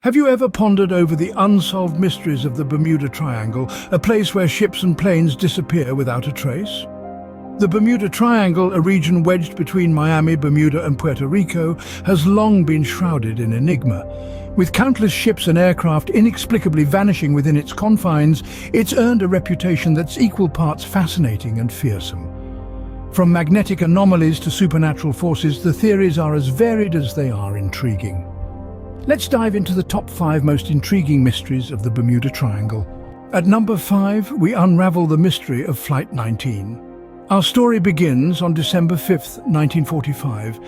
Have you ever pondered over the unsolved mysteries of the Bermuda Triangle, a place where ships and planes disappear without a trace? The Bermuda Triangle, a region wedged between Miami, Bermuda and Puerto Rico, has long been shrouded in enigma. With countless ships and aircraft inexplicably vanishing within its confines, it's earned a reputation that's equal parts fascinating and fearsome. From magnetic anomalies to supernatural forces, the theories are as varied as they are intriguing. Let's dive into the top 5 most intriguing mysteries of the Bermuda Triangle. At number 5, we unravel the mystery of Flight 19. Our story begins on December 5th, 1945,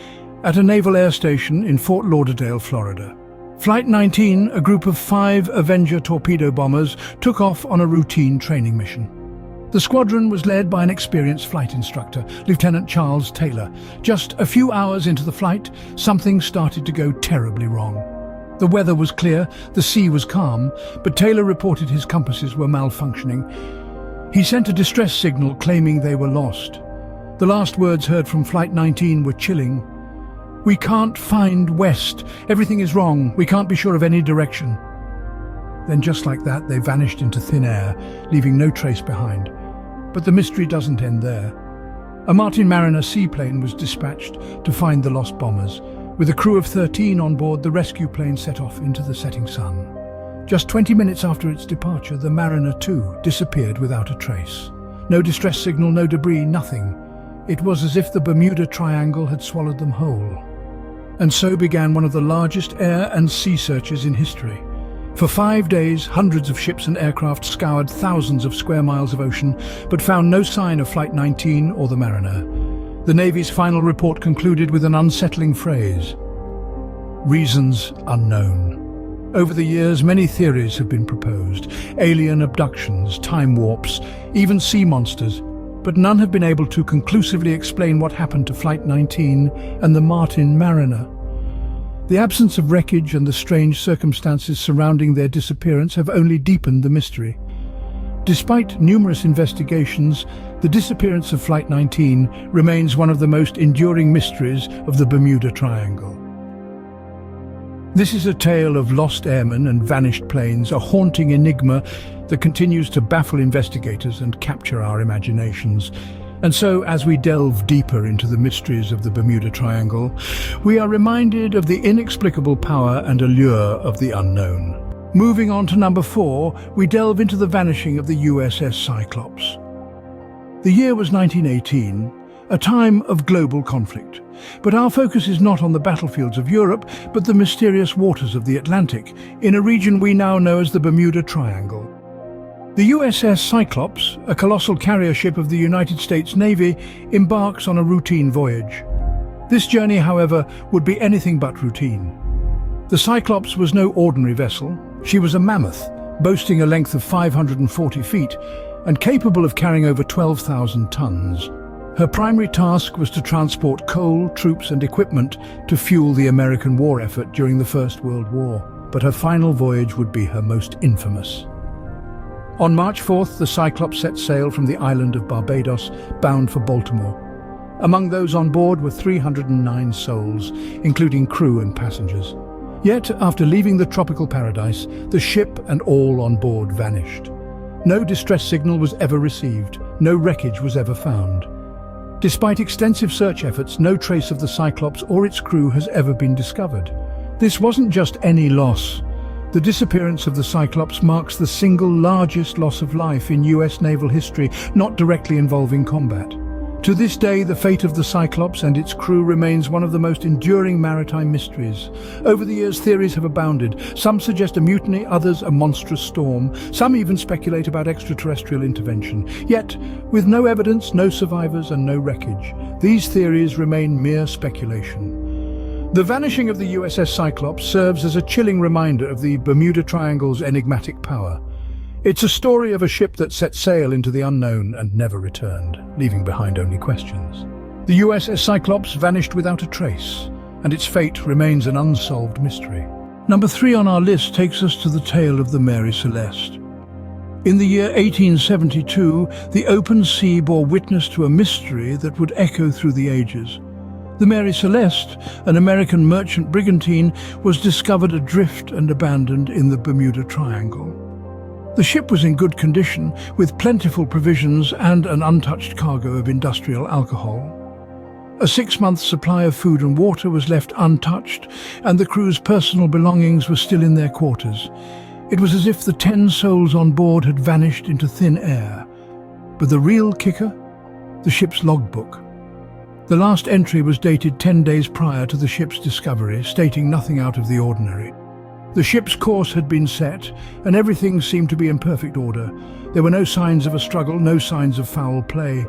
at a naval air station in Fort Lauderdale, Florida. Flight 19, a group of 5 Avenger torpedo bombers, took off on a routine training mission. The squadron was led by an experienced flight instructor, Lieutenant Charles Taylor. Just a few hours into the flight, something started to go terribly wrong. The weather was clear, the sea was calm, but Taylor reported his compasses were malfunctioning. He sent a distress signal claiming they were lost. The last words heard from Flight 19 were chilling. "We can't find west. Everything is wrong. We can't be sure of any direction." Then just like that, they vanished into thin air, leaving no trace behind. But the mystery doesn't end there. A Martin Mariner seaplane was dispatched to find the lost bombers. With a crew of 13 on board, the rescue plane set off into the setting sun. Just 20 minutes after its departure, the Mariner 2 disappeared without a trace. No distress signal, no debris, nothing. It was as if the Bermuda Triangle had swallowed them whole. And so began one of the largest air and sea searches in history. For 5 days, hundreds of ships and aircraft scoured thousands of square miles of ocean, but found no sign of Flight 19 or the Mariner. The Navy's final report concluded with an unsettling phrase: reasons unknown. Over the years, many theories have been proposed: alien abductions, time warps, even sea monsters, but none have been able to conclusively explain what happened to Flight 19 and the Martin Mariner. The absence of wreckage and the strange circumstances surrounding their disappearance have only deepened the mystery. Despite numerous investigations, the disappearance of Flight 19 remains one of the most enduring mysteries of the Bermuda Triangle. This is a tale of lost airmen and vanished planes, a haunting enigma that continues to baffle investigators and capture our imaginations. And so, as we delve deeper into the mysteries of the Bermuda Triangle, we are reminded of the inexplicable power and allure of the unknown. Moving on to number 4, we delve into the vanishing of the USS Cyclops. The year was 1918, a time of global conflict. But our focus is not on the battlefields of Europe, but the mysterious waters of the Atlantic, in a region we now know as the Bermuda Triangle. The USS Cyclops, a colossal carrier ship of the United States Navy, embarks on a routine voyage. This journey, however, would be anything but routine. The Cyclops was no ordinary vessel. She was a mammoth, boasting a length of 540 feet and capable of carrying over 12,000 tons. Her primary task was to transport coal, troops and equipment to fuel the American war effort during the First World War. But her final voyage would be her most infamous. On March 4th, the Cyclops set sail from the island of Barbados, bound for Baltimore. Among those on board were 309 souls, including crew and passengers. Yet, after leaving the tropical paradise, the ship and all on board vanished. No distress signal was ever received, no wreckage was ever found. Despite extensive search efforts, no trace of the Cyclops or its crew has ever been discovered. This wasn't just any loss. The disappearance of the Cyclops marks the single largest loss of life in US naval history, not directly involving combat. To this day, the fate of the Cyclops and its crew remains one of the most enduring maritime mysteries. Over the years, theories have abounded. Some suggest a mutiny, others a monstrous storm. Some even speculate about extraterrestrial intervention. Yet, with no evidence, no survivors and no wreckage, these theories remain mere speculation. The vanishing of the USS Cyclops serves as a chilling reminder of the Bermuda Triangle's enigmatic power. It's a story of a ship that set sail into the unknown and never returned, leaving behind only questions. The USS Cyclops vanished without a trace, and its fate remains an unsolved mystery. Number 3 on our list takes us to the tale of the Mary Celeste. In the year 1872, the open sea bore witness to a mystery that would echo through the ages. The Mary Celeste, an American merchant brigantine, was discovered adrift and abandoned in the Bermuda Triangle. The ship was in good condition, with plentiful provisions and an untouched cargo of industrial alcohol. A 6-month supply of food and water was left untouched, and the crew's personal belongings were still in their quarters. It was as if the 10 souls on board had vanished into thin air. But the real kicker? The ship's logbook. The last entry was dated 10 days prior to the ship's discovery, stating nothing out of the ordinary. The ship's course had been set, and everything seemed to be in perfect order. There were no signs of a struggle, no signs of foul play.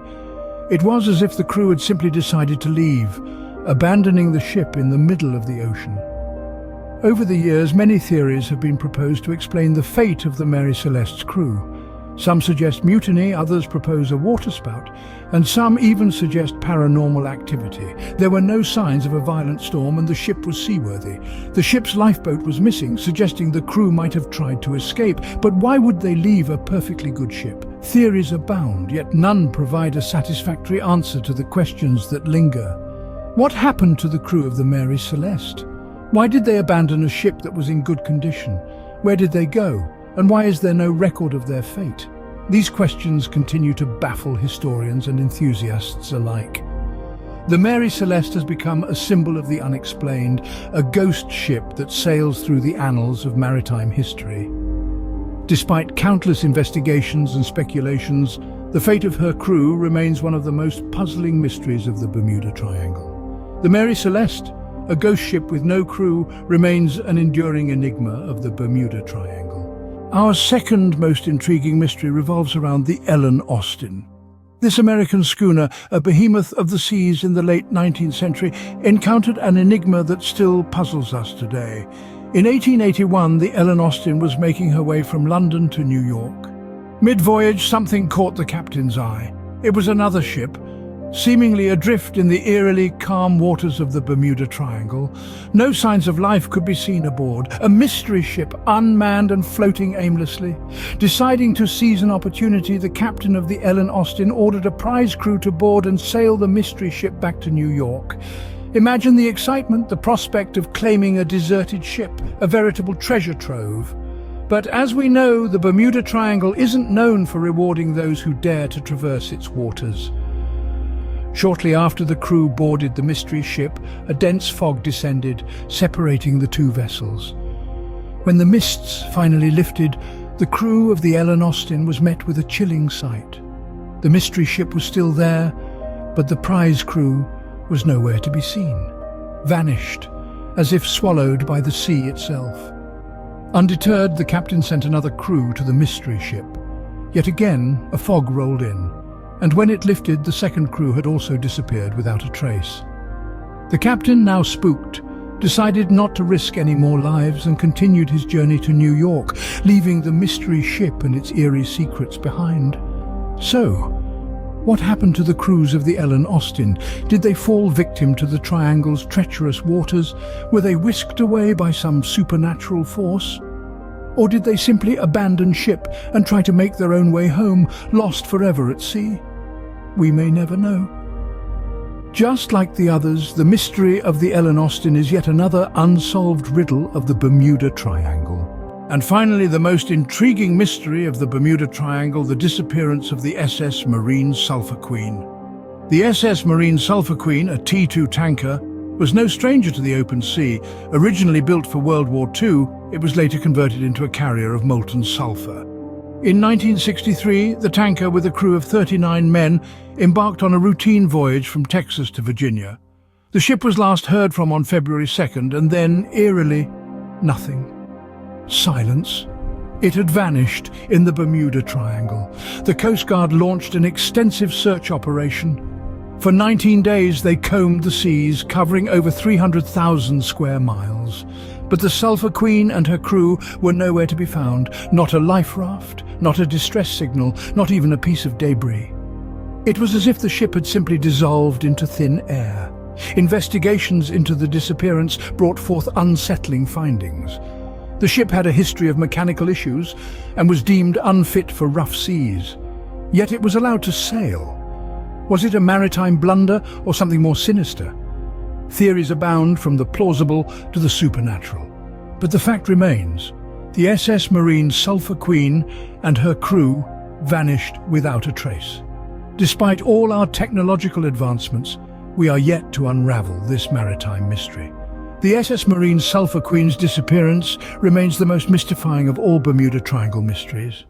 It was as if the crew had simply decided to leave, abandoning the ship in the middle of the ocean. Over the years, many theories have been proposed to explain the fate of the Mary Celeste's crew. Some suggest mutiny, others propose a waterspout, and some even suggest paranormal activity. There were no signs of a violent storm, and the ship was seaworthy. The ship's lifeboat was missing, suggesting the crew might have tried to escape. But why would they leave a perfectly good ship? Theories abound, yet none provide a satisfactory answer to the questions that linger. What happened to the crew of the Mary Celeste? Why did they abandon a ship that was in good condition? Where did they go? And why is there no record of their fate? These questions continue to baffle historians and enthusiasts alike. The Mary Celeste has become a symbol of the unexplained, a ghost ship that sails through the annals of maritime history. Despite countless investigations and speculations, the fate of her crew remains one of the most puzzling mysteries of the Bermuda Triangle. The Mary Celeste, a ghost ship with no crew, remains an enduring enigma of the Bermuda Triangle. Our second most intriguing mystery revolves around the Ellen Austin. This American schooner, a behemoth of the seas in the late 19th century, encountered an enigma that still puzzles us today. In 1881, the Ellen Austin was making her way from London to New York. Mid-voyage, something caught the captain's eye. It was another ship, seemingly adrift in the eerily calm waters of the Bermuda Triangle. No signs of life could be seen aboard. A mystery ship, unmanned and floating aimlessly. Deciding to seize an opportunity, the captain of the Ellen Austin ordered a prize crew to board and sail the mystery ship back to New York. Imagine the excitement, the prospect of claiming a deserted ship, a veritable treasure trove. But as we know, the Bermuda Triangle isn't known for rewarding those who dare to traverse its waters. Shortly after the crew boarded the mystery ship, a dense fog descended, separating the two vessels. When the mists finally lifted, the crew of the Ellen Austin was met with a chilling sight. The mystery ship was still there, but the prize crew was nowhere to be seen. Vanished, as if swallowed by the sea itself. Undeterred, the captain sent another crew to the mystery ship. Yet again, a fog rolled in, and when it lifted, the second crew had also disappeared without a trace. The captain, now spooked, decided not to risk any more lives and continued his journey to New York, leaving the mystery ship and its eerie secrets behind. So, what happened to the crews of the Ellen Austin? Did they fall victim to the Triangle's treacherous waters? Were they whisked away by some supernatural force? Or did they simply abandon ship and try to make their own way home, lost forever at sea? We may never know. Just like the others, the mystery of the Ellen Austin is yet another unsolved riddle of the Bermuda Triangle. And finally, the most intriguing mystery of the Bermuda Triangle, the disappearance of the SS Marine Sulphur Queen. The SS Marine Sulphur Queen, a T2 tanker, was no stranger to the open sea. Originally built for World War II, it was later converted into a carrier of molten sulfur. In 1963, the tanker, with a crew of 39 men, embarked on a routine voyage from Texas to Virginia. The ship was last heard from on February 2nd, and then, eerily, nothing. Silence. It had vanished in the Bermuda Triangle. The Coast Guard launched an extensive search operation. For 19 days they combed the seas, covering over 300,000 square miles. But the Sulphur Queen and her crew were nowhere to be found. Not a life raft, not a distress signal, not even a piece of debris. It was as if the ship had simply dissolved into thin air. Investigations into the disappearance brought forth unsettling findings. The ship had a history of mechanical issues and was deemed unfit for rough seas. Yet it was allowed to sail. Was it a maritime blunder or something more sinister? Theories abound from the plausible to the supernatural. But the fact remains, the SS Marine Sulphur Queen and her crew vanished without a trace. Despite all our technological advancements, we are yet to unravel this maritime mystery. The SS Marine Sulphur Queen's disappearance remains the most mystifying of all Bermuda Triangle mysteries.